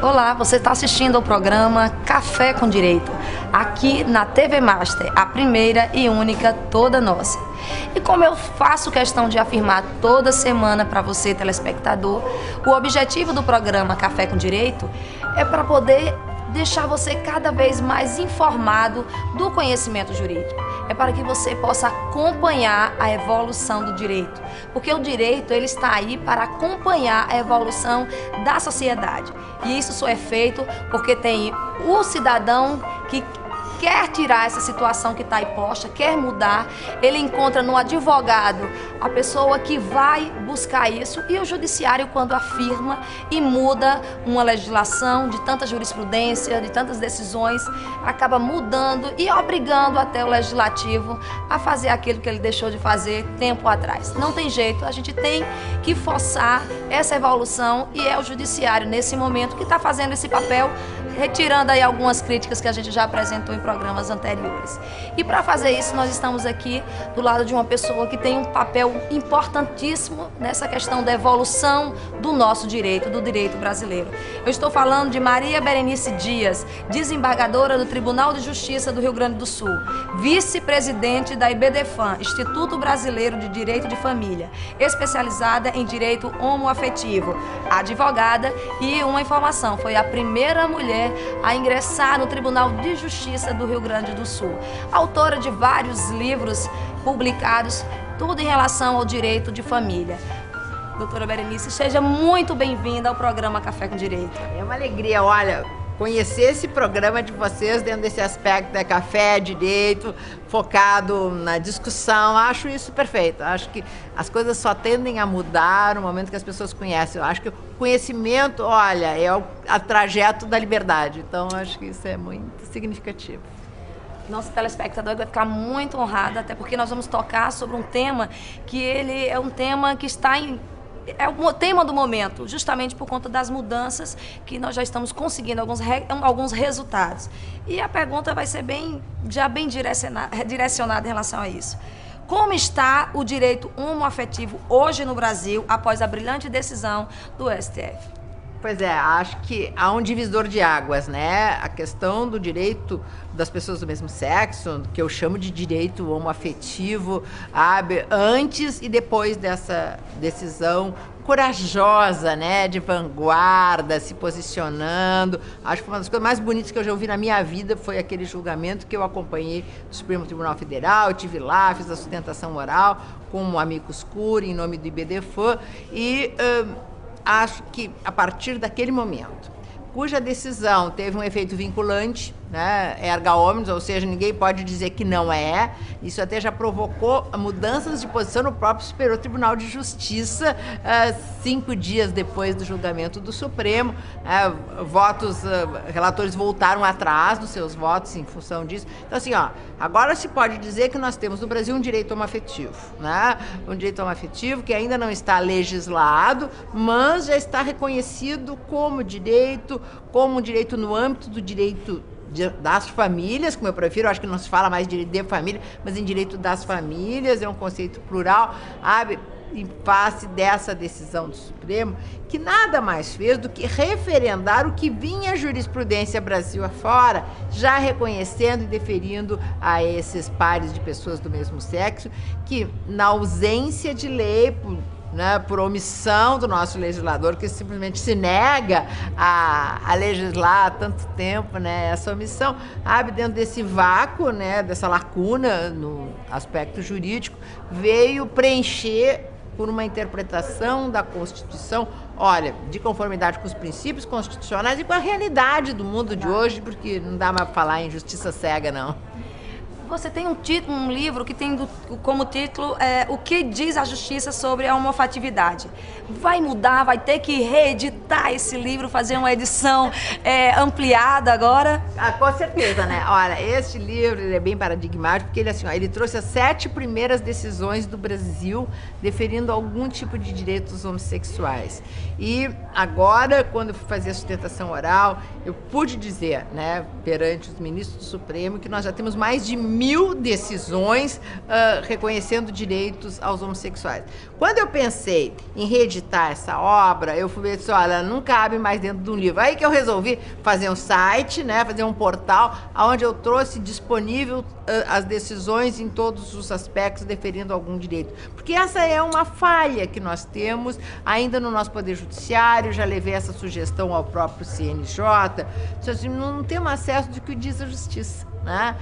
Olá, você está assistindo ao programa Café com Direito, aqui na TV Master, a primeira e única toda nossa. E como eu faço questão de afirmar toda semana para você, telespectador, o objetivo do programa Café com Direito é para poder deixar você cada vez mais informado do conhecimento jurídico. É para que você possa acompanhar a evolução do direito, porque o direito ele está aí para acompanhar a evolução da sociedade. E isso só é feito porque tem o cidadão que quer tirar essa situação que está aí posta, quer mudar, ele encontra no advogado a pessoa que vai buscar isso, e o judiciário, quando afirma e muda uma legislação de tanta jurisprudência, de tantas decisões, acaba mudando e obrigando até o legislativo a fazer aquilo que ele deixou de fazer tempo atrás. Não tem jeito, a gente tem que forçar essa evolução, e é o judiciário nesse momento que está fazendo esse papel, retirando aí algumas críticas que a gente já apresentou em programas anteriores. E para fazer isso, nós estamos aqui do lado de uma pessoa que tem um papel importantíssimo nessa questão da evolução do nosso direito, do direito brasileiro. Eu estou falando de Maria Berenice Dias, desembargadora do Tribunal de Justiça do Rio Grande do Sul, vice-presidente da IBDFAM, Instituto Brasileiro de Direito de Família, especializada em direito homoafetivo, advogada, e uma informação, foi a primeira mulher a ingressar no Tribunal de Justiça do Rio Grande do Sul. Autora de vários livros publicados, tudo em relação ao direito de família. Doutora Berenice, seja muito bem-vinda ao programa Café com Direito. É uma alegria, olha, conhecer esse programa de vocês dentro desse aspecto da café, direito, focado na discussão. Acho isso perfeito. Acho que as coisas só tendem a mudar no momento que as pessoas conhecem. Eu acho que o conhecimento, olha, é o trajeto da liberdade. Então, acho que isso é muito significativo. Nosso telespectador vai ficar muito honrado, até porque nós vamos tocar sobre um tema que ele é um tema que está em... É o tema do momento, justamente por conta das mudanças que nós já estamos conseguindo, alguns resultados. E a pergunta vai ser bem direcionada em relação a isso. Como está o direito homoafetivo hoje no Brasil, após a brilhante decisão do STF? Pois é, acho que há um divisor de águas, né? A questão do direito das pessoas do mesmo sexo, que eu chamo de direito homoafetivo, antes e depois dessa decisão corajosa, né, de vanguarda, se posicionando. Acho que uma das coisas mais bonitas que eu já ouvi na minha vida foi aquele julgamento que eu acompanhei do Supremo Tribunal Federal. Eu estive lá, fiz a sustentação oral com um amicus curiae em nome do IBDFAM, e acho que a partir daquele momento, cuja decisão teve um efeito vinculante, né, erga omnes, ou seja, ninguém pode dizer que não é. Isso até já provocou mudanças de posição no próprio Superior Tribunal de Justiça, 5 dias depois do julgamento do Supremo. Relatores voltaram atrás dos seus votos em função disso. Então, assim, agora se pode dizer que nós temos no Brasil um direito homoafetivo, né? Um direito homoafetivo que ainda não está legislado, mas já está reconhecido como um direito no âmbito do direito das famílias, como eu prefiro. Acho que não se fala mais direito de família, mas em direito das famílias, é um conceito plural, em face dessa decisão do Supremo, que nada mais fez do que referendar o que vinha a jurisprudência Brasil afora, já reconhecendo e deferindo a esses pares de pessoas do mesmo sexo, que na ausência de lei, por omissão do nosso legislador, que simplesmente se nega a legislar há tanto tempo, né, essa omissão, dentro desse vácuo, né, dessa lacuna no aspecto jurídico, veio preencher por uma interpretação da Constituição, olha, de conformidade com os princípios constitucionais e com a realidade do mundo de hoje, porque não dá mais para falar em justiça cega, não. Você tem um livro que tem como título O que diz a Justiça sobre a homoafetividade. Vai mudar, vai ter que reeditar esse livro, fazer uma edição ampliada agora? Com certeza, né? Olha, esse livro é bem paradigmático, porque ele trouxe as 7 primeiras decisões do Brasil deferindo algum tipo de direitos homossexuais. E agora, quando eu fui fazer a sustentação oral, eu pude dizer, né, perante os ministros do Supremo, que nós já temos mais de 1000 decisões reconhecendo direitos aos homossexuais. Quando eu pensei em reeditar essa obra, eu fui ver assim, olha, não cabe mais dentro de um livro. Aí que eu resolvi fazer um site, né, fazer um portal, onde eu trouxe disponível as decisões em todos os aspectos deferindo algum direito. Porque essa é uma falha que nós temos ainda no nosso Poder Judiciário, já levei essa sugestão ao próprio CNJ, assim, não temos acesso do que diz a Justiça. Né?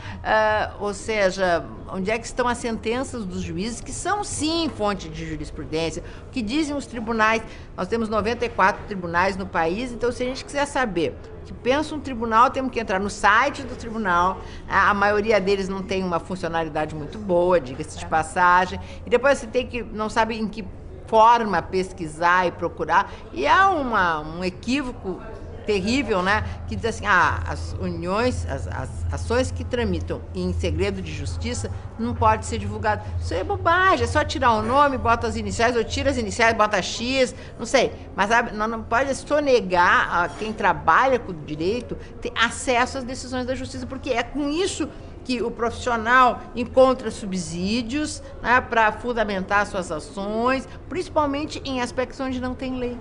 Ou seja, onde é que estão as sentenças dos juízes, que são sim fonte de jurisprudência, o que dizem os tribunais. Nós temos 94 tribunais no país, então se a gente quiser saber o que pensa um tribunal, temos que entrar no site do tribunal. A maioria deles não tem uma funcionalidade muito boa, diga-se de passagem, e depois você tem que, não sabe em que forma pesquisar e procurar, e há um equívoco terrível, né, que diz assim, as uniões, as ações que tramitam em segredo de justiça não pode ser divulgado. Isso é bobagem, é só tirar o nome, bota as iniciais, ou tira as iniciais, bota X, não sei. Mas sabe, não pode sonegar a quem trabalha com o direito ter acesso às decisões da justiça, porque é com isso que o profissional encontra subsídios, né, para fundamentar suas ações, principalmente em aspectos onde não tem lei.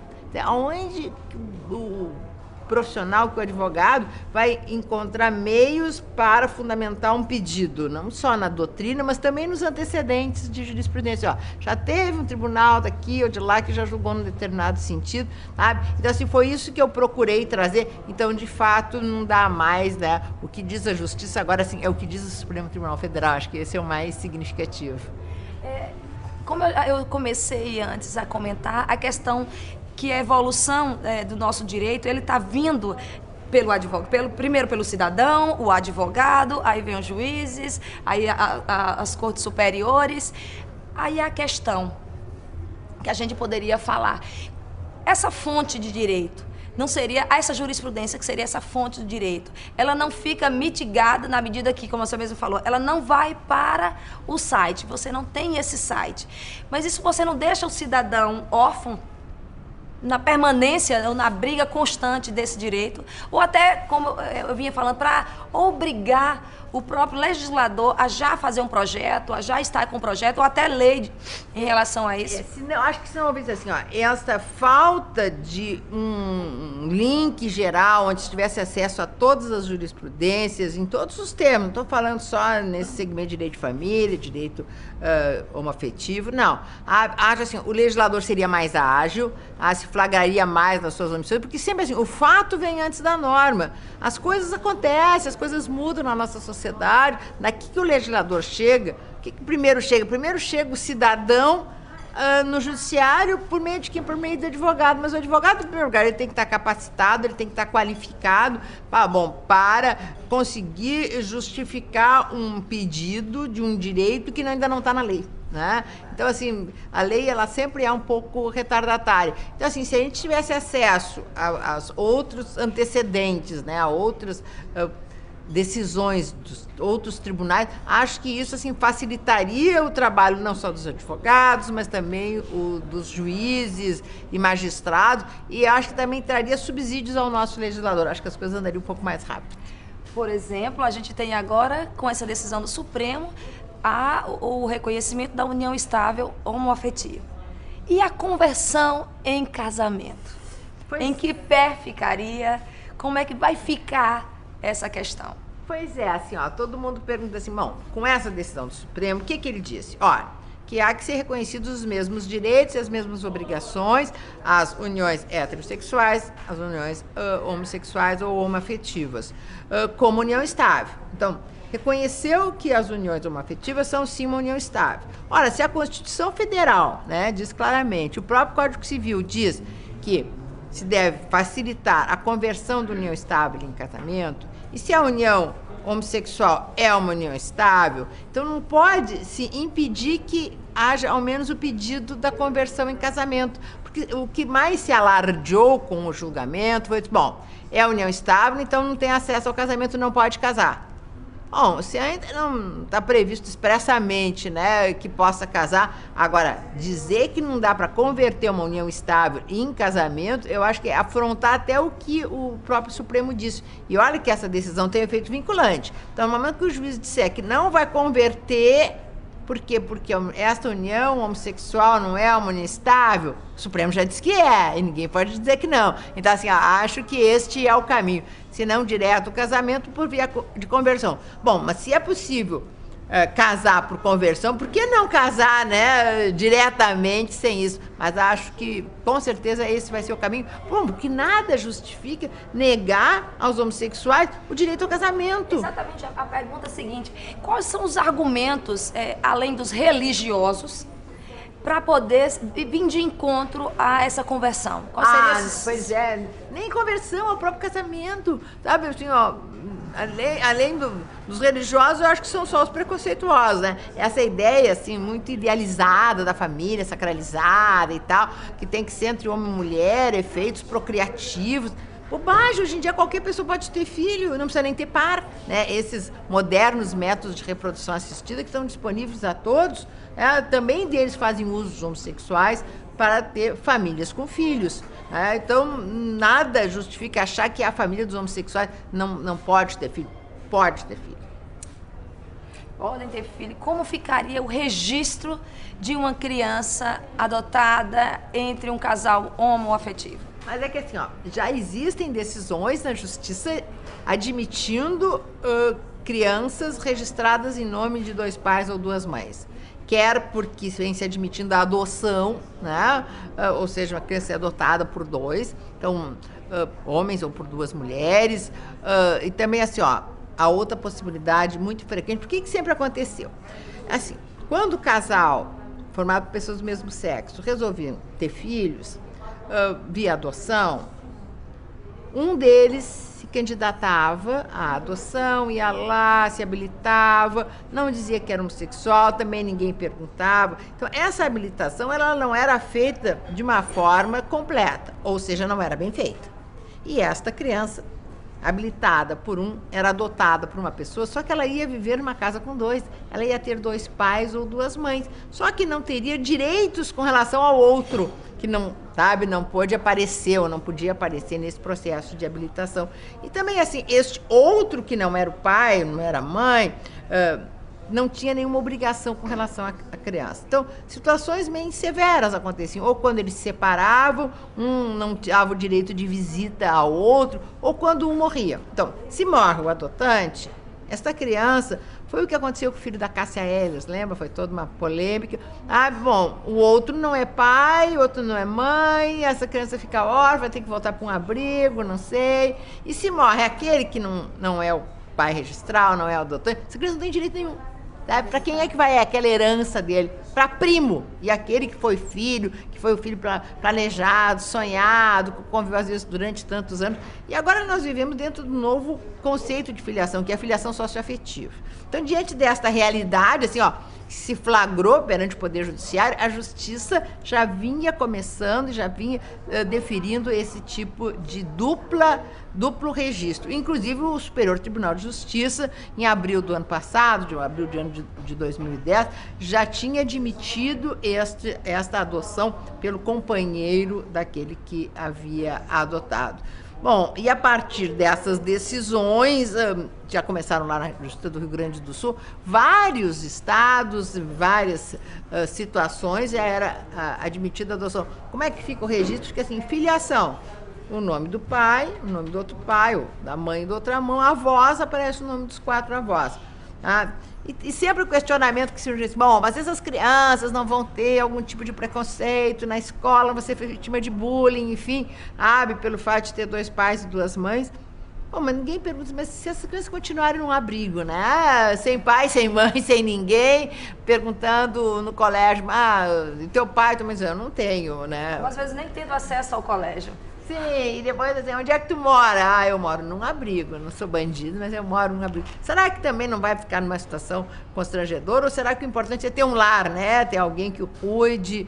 Onde o profissional, que o advogado, vai encontrar meios para fundamentar um pedido, não só na doutrina, mas também nos antecedentes de jurisprudência. Ó, já teve um tribunal daqui ou de lá que já julgou num determinado sentido, sabe? Então, assim, foi isso que eu procurei trazer. Então, de fato, não dá mais, né? O que diz a Justiça agora, assim, é o que diz o Supremo Tribunal Federal. Acho que esse é o mais significativo. Como eu comecei antes a comentar, a questão que a evolução do nosso direito, ele está vindo pelo advogado, primeiro pelo cidadão, o advogado, aí vem os juízes, aí as cortes superiores. Aí a questão que a gente poderia falar, essa fonte de direito, não seria essa jurisprudência que seria essa fonte de direito, ela não fica mitigada na medida que, como você mesmo falou, ela não vai para o site, você não tem esse site. Mas isso você não deixa o cidadão órfão na permanência ou na briga constante desse direito, ou até, como eu vinha falando, para obrigar o próprio legislador a já fazer um projeto, a já estar com um projeto, ou até lei em relação a isso? Acho que senão, assim, ó, essa falta de um link geral, onde se tivesse acesso a todas as jurisprudências, em todos os termos, não estou falando só nesse segmento de direito de família, direito homoafetivo, não. Acho assim, o legislador seria mais ágil, se flagraria mais nas suas omissões, porque sempre assim, o fato vem antes da norma. As coisas acontecem, as coisas mudam na nossa sociedade. Daqui que o legislador chega, o que primeiro chega? Primeiro chega o cidadão no judiciário por meio de quem? Por meio do advogado. Mas o advogado, em primeiro lugar, ele tem que estar capacitado, ele tem que estar qualificado para conseguir justificar um pedido de um direito que ainda não está na lei. Né? Então, assim, a lei, ela sempre é um pouco retardatária. Então, assim, se a gente tivesse acesso aos outros antecedentes, né, a outras decisões dos outros tribunais, acho que isso, assim, facilitaria o trabalho não só dos advogados, mas também o dos juízes e magistrados, e acho que também traria subsídios ao nosso legislador. Acho que as coisas andariam um pouco mais rápido. Por exemplo, a gente tem agora, com essa decisão do Supremo, o reconhecimento da união estável homoafetiva. E a conversão em casamento? Em que pé ficaria? Como é que vai ficar essa questão? Pois é, assim, ó, todo mundo pergunta assim, bom, com essa decisão do Supremo, o que ele disse? Olha, que há que ser reconhecidos os mesmos direitos e as mesmas obrigações, as uniões heterossexuais, as uniões homossexuais ou homoafetivas, como união estável. Então, reconheceu que as uniões homoafetivas são sim uma união estável. Ora, se a Constituição Federal, né, diz claramente, o próprio Código Civil diz que se deve facilitar a conversão da união estável em casamento, e se a união homossexual é uma união estável, então não pode se impedir que haja ao menos o pedido da conversão em casamento, porque o que mais se alardeou com o julgamento foi, bom, é a união estável, então não tem acesso ao casamento, não pode casar. Bom, se ainda não está previsto expressamente, né, que possa casar, agora, dizer que não dá para converter uma união estável em casamento, eu acho que é afrontar até o que o próprio Supremo disse. E olha que essa decisão tem efeito vinculante. Então, no momento que o juiz disser que não vai converter, por quê? Porque esta união homossexual não é uma união estável, o Supremo já disse que é, e ninguém pode dizer que não. Então, assim, acho que este é o caminho. Se não direto o casamento por via de conversão. Bom, mas se é possível casar por conversão, por que não casar, né, diretamente sem isso? Mas acho que, com certeza, esse vai ser o caminho. Bom, porque nada justifica negar aos homossexuais o direito ao casamento. Exatamente. A pergunta é a seguinte: quais são os argumentos, além dos religiosos, para poder vir de encontro a essa conversão? Qual seria esses... Pois é, nem conversão ao próprio casamento, sabe, assim, ó, além dos religiosos, eu acho que são só os preconceituosos, né? Essa ideia, assim, muito idealizada da família, sacralizada e tal, que tem que ser entre homem e mulher, efeitos procriativos. Bobagem, hoje em dia qualquer pessoa pode ter filho, não precisa nem ter par, né? Esses modernos métodos de reprodução assistida que estão disponíveis a todos, também deles fazem uso os homossexuais para ter famílias com filhos. Então, nada justifica achar que a família dos homossexuais não pode ter filho. Pode ter filho. Podem ter filho. Como ficaria o registro de uma criança adotada entre um casal homoafetivo? Mas é que assim, ó, já existem decisões na justiça admitindo crianças registradas em nome de dois pais ou duas mães. Quer porque vem se admitindo a adoção, né? Ou seja, uma criança é adotada por dois, então, homens ou por duas mulheres. E também assim, ó, a outra possibilidade muito frequente, porque que sempre aconteceu? Assim, quando o casal formado por pessoas do mesmo sexo resolviam ter filhos, via adoção, um deles se candidatava à adoção, ia lá, se habilitava, não dizia que era homossexual, também ninguém perguntava. Então, essa habilitação ela não era feita de uma forma completa, ou seja, não era bem feita. E esta criança, habilitada por um, era adotada por uma pessoa, só que ela ia viver numa casa com dois, ela ia ter dois pais ou duas mães, só que não teria direitos com relação ao outro, que não, sabe, não pôde aparecer ou não podia aparecer nesse processo de habilitação. E também, assim, este outro que não era o pai, não era a mãe, não tinha nenhuma obrigação com relação à criança. Então, situações meio severas aconteciam, ou quando eles se separavam, um não dava o direito de visita ao outro, ou quando um morria. Então, se morre o adotante, esta criança, foi o que aconteceu com o filho da Cássia Eller, lembra? Foi toda uma polêmica. Bom, o outro não é pai, o outro não é mãe, essa criança fica órfã, vai ter que voltar para um abrigo, não sei. E se morre aquele que não é o pai registral, não é o adotante, essa criança não tem direito nenhum. Para quem é que vai aquela herança dele? Para primo. E aquele que foi filho, que foi o filho planejado, sonhado, que conviveu às vezes durante tantos anos. E agora nós vivemos dentro do novo conceito de filiação, que é a filiação socioafetiva. Então, diante desta realidade, assim, ó, que se flagrou perante o Poder Judiciário, a Justiça já vinha começando e já vinha deferindo esse tipo de duplo registro. Inclusive, o Superior Tribunal de Justiça, em abril do ano passado, de abril de ano de 2010, já tinha admitido esta adoção pelo companheiro daquele que havia adotado. Bom, e a partir dessas decisões, já começaram lá na Justiça do Rio Grande do Sul, vários estados, várias situações, já era admitida a adoção. Como é que fica o registro? Porque assim, filiação, o nome do pai, o nome do outro pai, ou da mãe da outra mão, avós, aparece o nome dos 4 avós. E sempre o questionamento que surge assim, bom, mas essas crianças não vão ter algum tipo de preconceito na escola, você foi vítima de bullying, enfim, pelo fato de ter 2 pais e 2 mães. Bom, mas ninguém pergunta, mas se essas crianças continuarem num abrigo, né? Sem pai, sem mãe, sem ninguém, perguntando no colégio, teu pai, tua mãe, eu não tenho, né? Ou às vezes nem tendo acesso ao colégio. Sim, e depois assim, onde é que tu mora? Ah, eu moro num abrigo, eu não sou bandido, mas eu moro num abrigo. Será que também não vai ficar numa situação constrangedora? Ou será que o importante é ter um lar, né? Ter alguém que o cuide,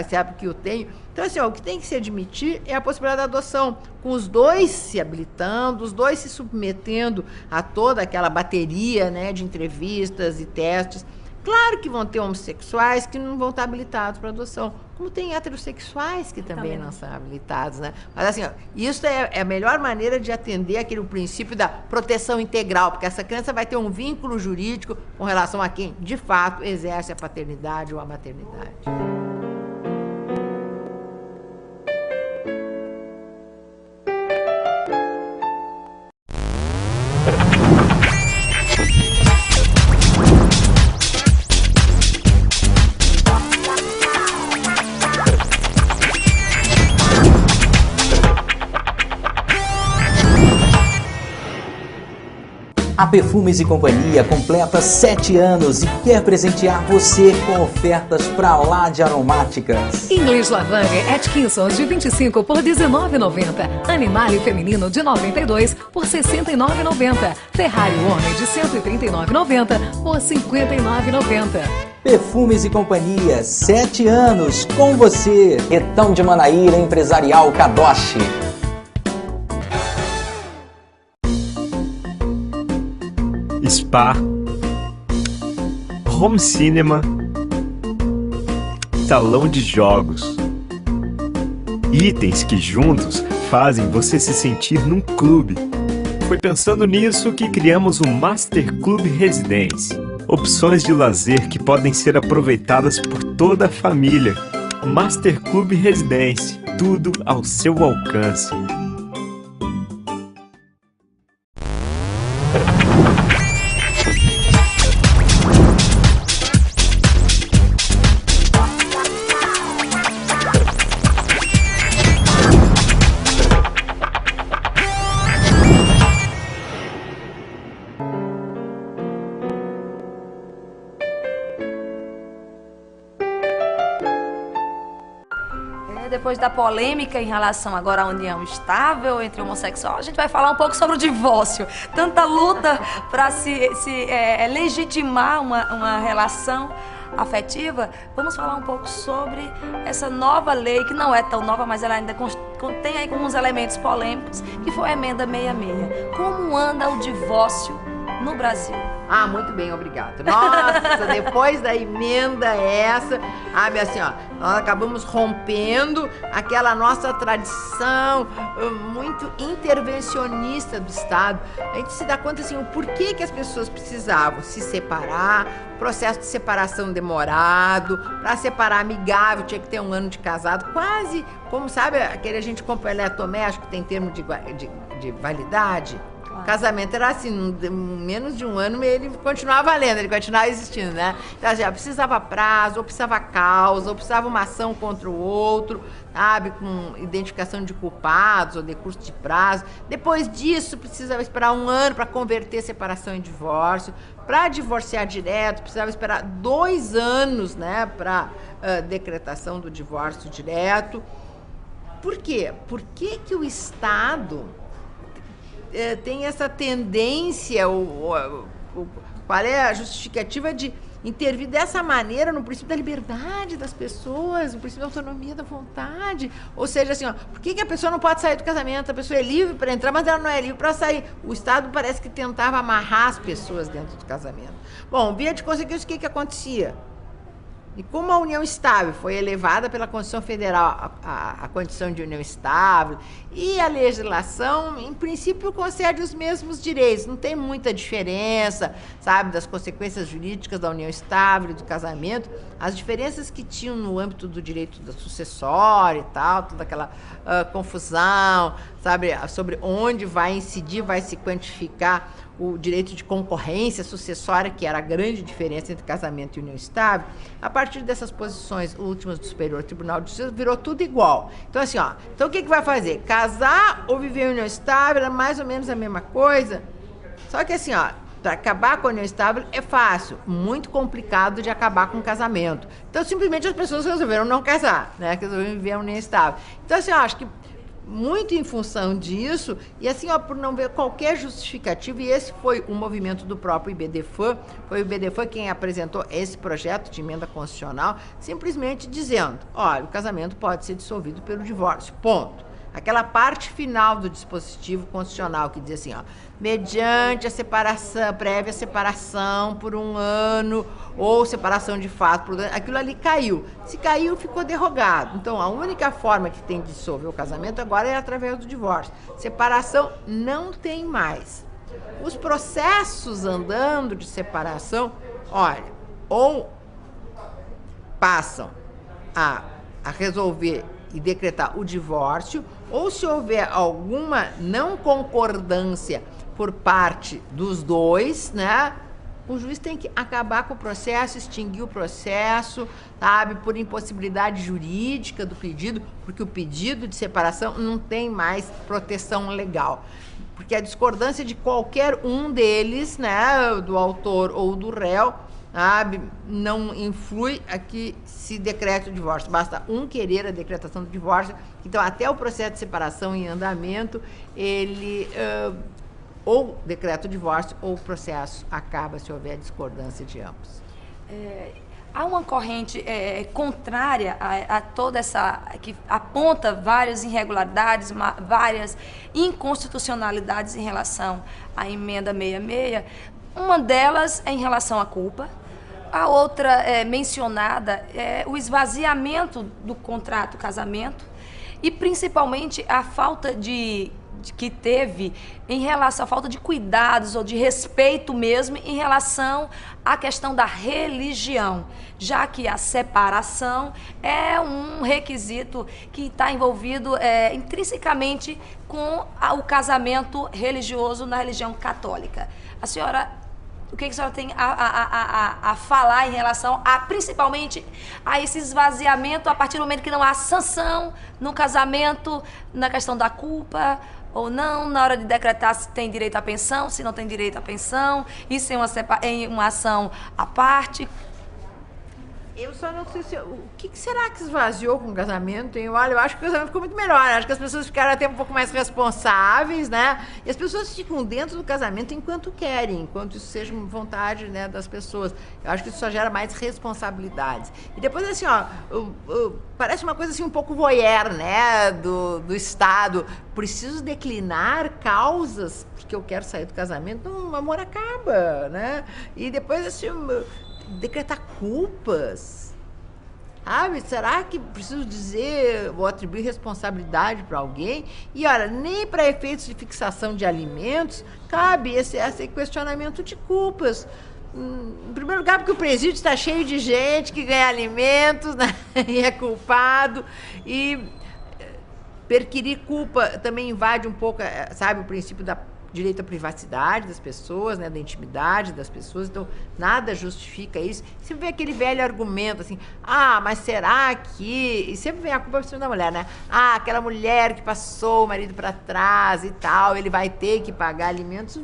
sabe que o tem. Então, assim, ó, o que tem que se admitir é a possibilidade da adoção, com os dois se habilitando, os dois se submetendo a toda aquela bateria, né, de entrevistas e testes. Claro que vão ter homossexuais que não vão estar habilitados para adoção, como tem heterossexuais que também não são habilitados, né? Mas assim, ó, isso é a melhor maneira de atender aquele princípio da proteção integral, porque essa criança vai ter um vínculo jurídico com relação a quem, de fato, exerce a paternidade ou a maternidade. A Perfumes e Companhia completa 7 anos e quer presentear você com ofertas pra lá de aromáticas. Inglês Lavanda Atkinson de 25 por R$19,90. Animale Feminino de 92 por R$69,90. Ferrari Homem de 139,90 por R$59,90. Perfumes e Companhia, 7 anos com você. Retão de Manaíra Empresarial Kadoshi. Spa, home cinema, salão de jogos. Itens que juntos fazem você se sentir num clube. Foi pensando nisso que criamos o Master Club Residence. Opções de lazer que podem ser aproveitadas por toda a família. Master Club Residence, tudo ao seu alcance. Depois da polêmica em relação agora à união estável entre homossexual, a gente vai falar um pouco sobre o divórcio. Tanta luta para se legitimar uma relação afetiva. Vamos falar um pouco sobre essa nova lei, que não é tão nova, mas ela ainda contém aí alguns elementos polêmicos, que foi a emenda 66. Como anda o divórcio no Brasil? Ah, muito bem, obrigada. Nossa, depois da emenda essa, sabe assim, ó, nós acabamos rompendo aquela nossa tradição muito intervencionista do Estado. A gente se dá conta, assim, o porquê que as pessoas precisavam se separar, processo de separação demorado, para separar amigável tinha que ter 1 ano de casado, quase como, sabe, aquele a gente compra eletrodoméstico que tem termo de validade. O casamento era assim, menos de 1 ano ele continuava valendo, ele continuava existindo, né? Então, assim, precisava prazo, ou precisava causa, ou precisava uma ação contra o outro, sabe? Com identificação de culpados ou decurso de prazo. Depois disso, precisava esperar 1 ano para converter separação em divórcio. Para divorciar direto, precisava esperar 2 anos, né? Para decretação do divórcio direto. Por quê? Por que o Estado tem essa tendência, qual é a justificativa de intervir dessa maneira no princípio da liberdade das pessoas, no princípio da autonomia da vontade? Ou seja, assim, ó, por que a pessoa não pode sair do casamento? A pessoa é livre para entrar, mas ela não é livre para sair. O Estado parece que tentava amarrar as pessoas dentro do casamento. Bom, via de consequência, o que acontecia? E como a união estável foi elevada pela Constituição Federal à condição de união estável, e a legislação, em princípio, concede os mesmos direitos, não tem muita diferença, sabe, das consequências jurídicas da união estável e do casamento, as diferenças que tinham no âmbito do direito da sucessória e tal, toda aquela confusão, sabe, sobre onde vai incidir, vai se quantificar o direito de concorrência sucessória, que era a grande diferença entre casamento e união estável. A partir dessas posições últimas do Superior Tribunal de Justiça, virou tudo igual. Então, assim, ó, então o que vai fazer? Casar ou viver em união estável é mais ou menos a mesma coisa, só que assim, ó, para acabar com a união estável é fácil, muito complicado de acabar com o casamento. Então, simplesmente as pessoas resolveram não casar, né? Resolveram viver em união estável. Então, assim, eu acho que muito em função disso, e assim, ó, por não ver qualquer justificativa, e esse foi o movimento do próprio IBDFAN, foi o IBDFAN quem apresentou esse projeto de emenda constitucional, simplesmente dizendo, olha, o casamento pode ser dissolvido pelo divórcio, ponto. Aquela parte final do dispositivo constitucional que diz assim, ó, mediante a separação, prévia separação por 1 ano, ou separação de fato por 2 anos, aquilo ali caiu. Se caiu, ficou derrogado. Então, a única forma que tem de dissolver o casamento agora é através do divórcio. Separação não tem mais. Os processos andando de separação, olha, ou passam a resolver e decretar o divórcio, ou se houver alguma não concordância por parte dos dois, né, o juiz tem que acabar com o processo, extinguir o processo, sabe, por impossibilidade jurídica do pedido, porque o pedido de separação não tem mais proteção legal. Porque a discordância de qualquer um deles, né, do autor ou do réu, sabe, não influi a que se decrete o divórcio. Basta um querer a decretação do divórcio. Então, até o processo de separação em andamento, ele ou decreta o divórcio ou o processo acaba se houver discordância de ambos. Há uma corrente contrária a toda essa, que aponta várias irregularidades, várias inconstitucionalidades em relação à emenda 66. Uma delas é em relação à culpa. A outra mencionada é o esvaziamento do contrato casamento e principalmente a falta que teve em relação à falta de cuidados ou de respeito mesmo em relação à questão da religião, já que a separação é um requisito que está envolvido intrinsecamente com o casamento religioso na religião católica. A senhora... O que a senhora tem a falar em relação principalmente a esse esvaziamento a partir do momento que não há sanção no casamento, na questão da culpa ou não, na hora de decretar se tem direito à pensão, se não tem direito à pensão, isso em uma ação à parte? Eu só não sei se... O que será que esvaziou com o casamento, hein? Olha, eu acho que o casamento ficou muito melhor. Acho que as pessoas ficaram até um pouco mais responsáveis, né? E as pessoas ficam dentro do casamento enquanto querem, enquanto isso seja vontade, né, das pessoas. Eu acho que isso só gera mais responsabilidades. E depois, assim, ó, parece uma coisa assim um pouco voyeur, né, do Estado. Preciso declinar causas porque eu quero sair do casamento. Não, o amor acaba, né? E depois, assim... decretar culpas, sabe? Será que preciso dizer ou atribuir responsabilidade para alguém? E olha, nem para efeitos de fixação de alimentos cabe esse questionamento de culpas. Em primeiro lugar, porque o presídio está cheio de gente que ganha alimentos, né? E é culpado, e perquirir culpa também invade um pouco, sabe, o princípio da direito à privacidade das pessoas, né, da intimidade das pessoas, então nada justifica isso. Sempre vem aquele velho argumento assim, mas será que... E sempre vem a culpa por cima da mulher, né? Aquela mulher que passou o marido para trás e tal, ele vai ter que pagar alimentos?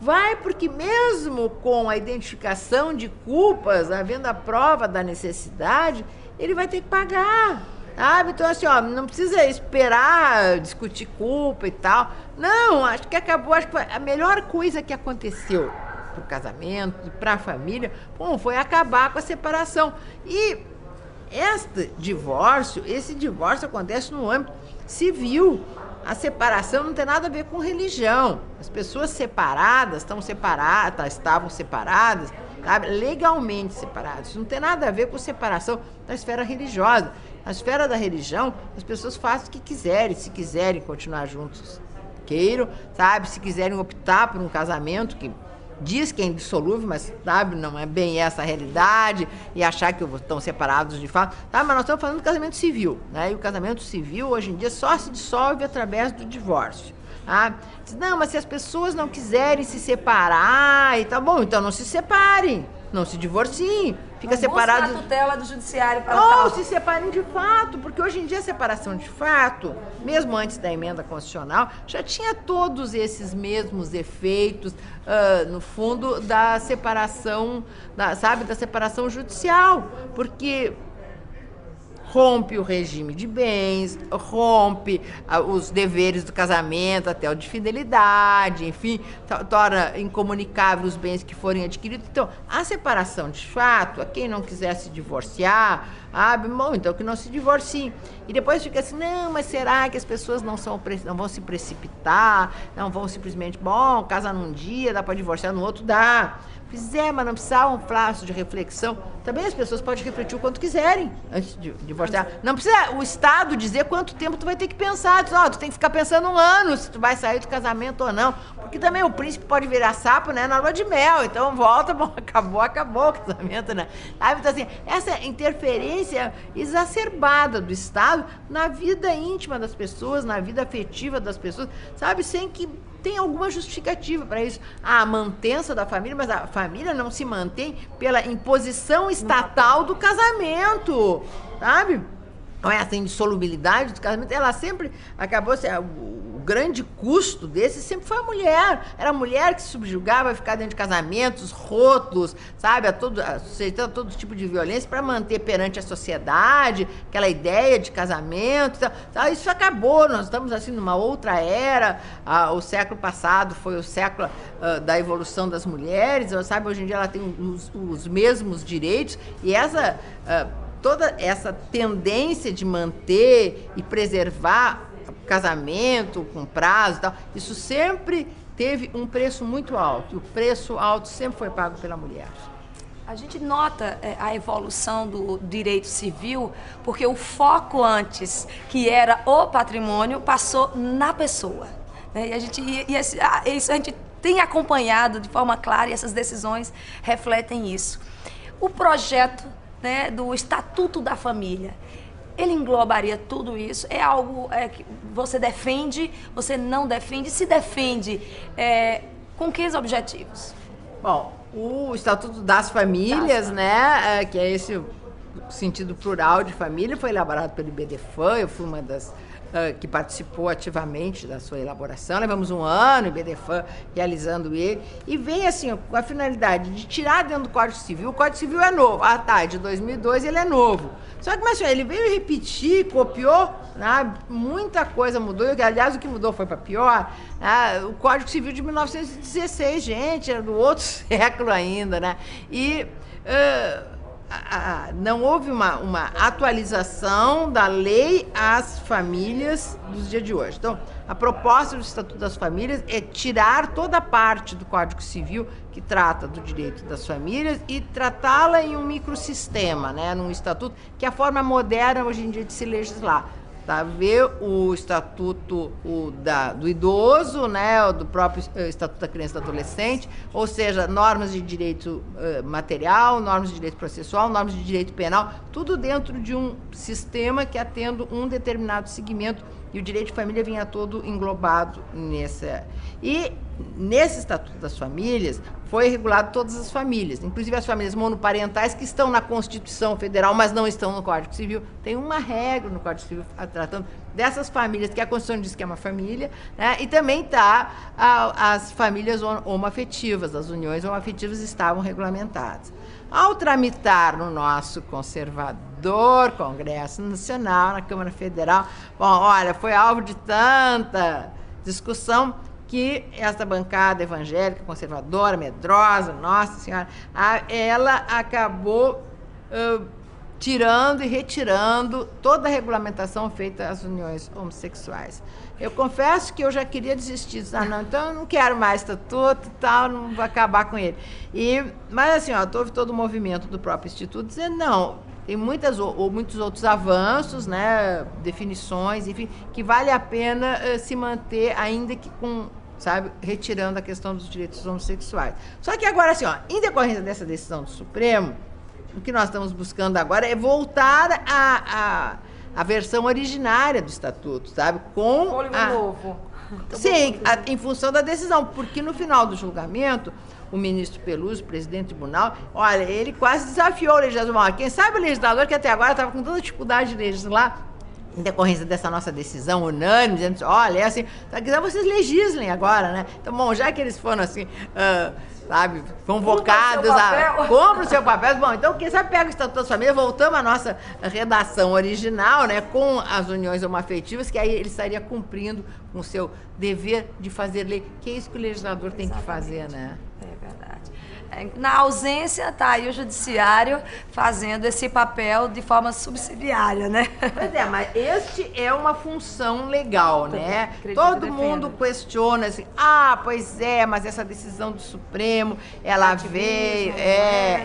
Vai, porque mesmo com a identificação de culpas, havendo a prova da necessidade, ele vai ter que pagar. Então, assim, ó, não precisa esperar discutir culpa e tal. Não, acho que acabou, acho que a melhor coisa que aconteceu pro casamento, pra família, foi acabar com a separação. E esse divórcio acontece no âmbito civil. A separação não tem nada a ver com religião. As pessoas separadas estavam separadas, sabe, legalmente separadas. Isso não tem nada a ver com separação da esfera religiosa. Na esfera da religião, as pessoas fazem o que quiserem, se quiserem continuar juntos, queiram, sabe, se quiserem optar por um casamento que diz que é indissolúvel, mas, sabe, não é bem essa a realidade, e achar que estão separados de fato, mas nós estamos falando do casamento civil, né, e o casamento civil, hoje em dia, só se dissolve através do divórcio. Não, mas se as pessoas não quiserem se separar e tal, bom, então não se separem, não se divorciem, fica separado. Busca a tutela do judiciário para tal. Ou se separem de fato, porque hoje em dia a separação de fato, mesmo antes da emenda constitucional, já tinha todos esses mesmos efeitos, no fundo, da separação, da separação judicial, porque rompe o regime de bens, rompe os deveres do casamento até o de fidelidade, enfim, torna incomunicável os bens que forem adquiridos. Então, a separação de fato, a quem não quiser se divorciar, bom, então que não se divorcie. E depois fica assim, não, mas será que as pessoas não vão se precipitar, não vão simplesmente, bom, casa num dia, dá para divorciar, no outro dá. Mas não precisa um prazo de reflexão. Também as pessoas podem refletir o quanto quiserem antes de divorciar. Não precisa o Estado dizer quanto tempo tu vai ter que pensar. Diz, tu tem que ficar pensando 1 ano se tu vai sair do casamento ou não. Porque também o príncipe pode virar sapo, né, na lua de mel. Então volta, bom, acabou o casamento, né? Então assim, essa interferência exacerbada do Estado na vida íntima das pessoas, na vida afetiva das pessoas, sabe, sem que tem alguma justificativa para isso. A mantença da família, mas a família não se mantém pela imposição estatal do casamento, sabe? Essa indissolubilidade do casamento, ela sempre acabou, o grande custo desse sempre foi a mulher. Era a mulher que se subjugava a ficar dentro de casamentos, rótulos, sabe, sujeitando todo tipo de violência para manter perante a sociedade aquela ideia de casamento. Então, isso acabou, nós estamos assim numa outra era. O século passado foi o século da evolução das mulheres, sabe, hoje em dia ela tem os mesmos direitos e toda essa tendência de manter e preservar o casamento com prazo e tal, isso sempre teve um preço muito alto. E o preço alto sempre foi pago pela mulher. A gente nota a evolução do direito civil, porque o foco antes, que era o patrimônio, passou na pessoa. Né? Isso a gente tem acompanhado de forma clara e essas decisões refletem isso. O projeto, né, do Estatuto da Família, ele englobaria tudo isso? É algo que você defende, você não defende? Se defende, com que objetivos? Bom, o Estatuto das Famílias, né, que é esse sentido plural de família, foi elaborado pelo IBDFAM, eu fui uma das que participou ativamente da sua elaboração. Levamos 1 ano, o IBDFAM realizando ele, e vem assim, com a finalidade de tirar dentro do Código Civil. O Código Civil é novo, de 2002 ele é novo. Só que, mas ele veio repetir, copiou, né? Muita coisa mudou, aliás, o que mudou foi para pior. Né? O Código Civil de 1916, gente, era do outro século ainda, né? E não houve uma atualização da lei às famílias dos dias de hoje. Então, a proposta do Estatuto das Famílias é tirar toda a parte do Código Civil que trata do direito das famílias e tratá-la em um microsistema, né, num estatuto, que é a forma moderna hoje em dia de se legislar. Tá? Ver o estatuto do idoso, né, do próprio estatuto da criança e do adolescente, ou seja, normas de direito material, normas de direito processual, normas de direito penal, tudo dentro de um sistema que atenda um determinado segmento, e o direito de família vinha todo englobado nessa. E nesse Estatuto das Famílias foi regulado todas as famílias, inclusive as famílias monoparentais que estão na Constituição Federal, mas não estão no Código Civil. Tem uma regra no Código Civil tratando dessas famílias, que a Constituição diz que é uma família, né? E também está as famílias homoafetivas, as uniões homoafetivas estavam regulamentadas. Ao tramitar no nosso conservador Congresso Nacional, na Câmara Federal, bom, olha, foi alvo de tanta discussão que essa bancada evangélica, conservadora, medrosa, Nossa Senhora, ela acabou tirando e retirando toda a regulamentação feita às uniões homossexuais. Eu confesso que eu já queria desistir, não, então eu não quero mais estatuto e tal, não vou acabar com ele. Mas assim, houve todo o movimento do próprio Instituto dizendo, não, tem muitos outros avanços, né, definições, enfim, que vale a pena se manter, ainda que com, sabe, retirando a questão dos direitos homossexuais. Só que agora, assim, em decorrência dessa decisão do Supremo, o que nós estamos buscando agora é voltar a versão originária do Estatuto, sabe? Com novo. Sim, em função da decisão, porque no final do julgamento, o ministro Peluso, presidente do tribunal, olha, ele quase desafiou o legislador. Quem sabe o legislador, que até agora estava com toda dificuldade de legislar, em decorrência dessa nossa decisão unânime, dizendo, olha, é assim, se quiser vocês legislem agora, né? Então, bom, já que eles foram assim, sabe, convocados a... Compra o seu papel. Bom, então quem sabe pega o Estatuto das Famílias, voltamos à nossa redação original, né, com as uniões homoafetivas, que aí ele estaria cumprindo com o seu dever de fazer lei, que é isso que o legislador tem que fazer, né? É verdade. Na ausência, está aí o judiciário fazendo esse papel de forma subsidiária, né? Pois é, mas este é uma função legal, né? Todo mundo questiona assim, pois é, mas essa decisão do Supremo, ela veio,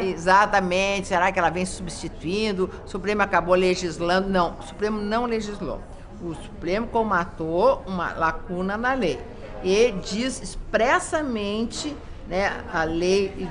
exatamente, será que ela vem substituindo? O Supremo acabou legislando? Não, o Supremo não legislou. O Supremo comatou uma lacuna na lei e diz expressamente, né, a lei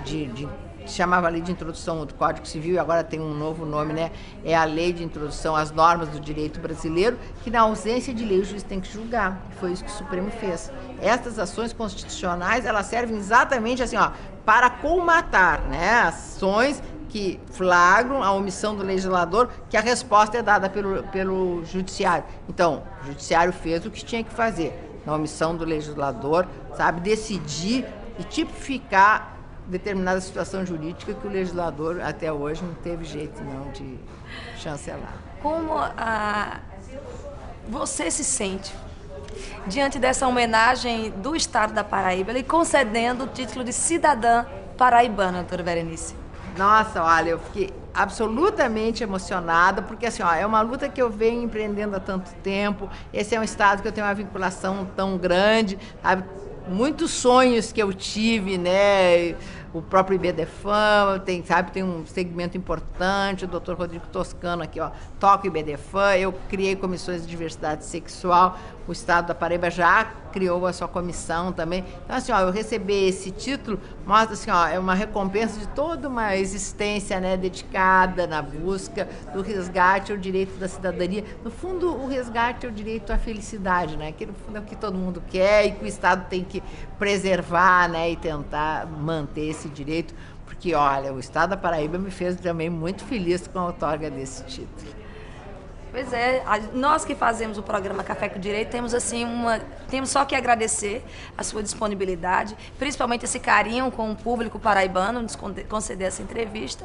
chamava a lei de introdução do Código Civil e agora tem um novo nome, né? É a lei de introdução às normas do direito brasileiro, que na ausência de lei o juiz tem que julgar. Foi isso que o Supremo fez. Estas ações constitucionais, elas servem exatamente assim, para colmatar, né, ações que flagram a omissão do legislador, que a resposta é dada pelo judiciário. Então, o judiciário fez o que tinha que fazer. Na omissão do legislador, sabe, decidir e tipificar determinada situação jurídica que o legislador até hoje não teve jeito não de chancelar. Como você se sente diante dessa homenagem do Estado da Paraíba, ele concedendo o título de cidadã paraibana, doutora Berenice? Nossa, olha, eu fiquei absolutamente emocionada, porque assim, é uma luta que eu venho empreendendo há tanto tempo. Esse é um estado que eu tenho uma vinculação tão grande, sabe? Muitos sonhos que eu tive, né? O próprio IBDFAM tem um segmento importante, o Dr. Rodrigo Toscano aqui, toca o IBDFAM, eu criei comissões de diversidade sexual, o Estado da Paraíba já criou a sua comissão também. Então, assim, eu receber esse título mostra, assim, é uma recompensa de toda uma existência, né, dedicada na busca do resgate ao direito da cidadania. No fundo, o resgate ao direito à felicidade, né, que no fundo é o que todo mundo quer e que o Estado tem que preservar, né, e tentar manter esse direito, porque, olha, o Estado da Paraíba me fez também muito feliz com a outorga desse título. Pois é, nós que fazemos o programa Café com Direito temos assim temos só que agradecer a sua disponibilidade, principalmente esse carinho com o público paraibano, nos conceder essa entrevista.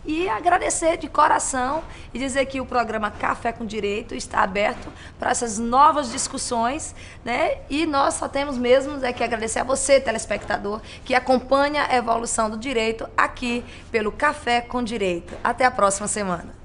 E agradecer de coração e dizer que o programa Café com Direito está aberto para essas novas discussões, né? E nós só temos mesmo que agradecer a você, telespectador, que acompanha a evolução do direito aqui pelo Café com Direito. Até a próxima semana.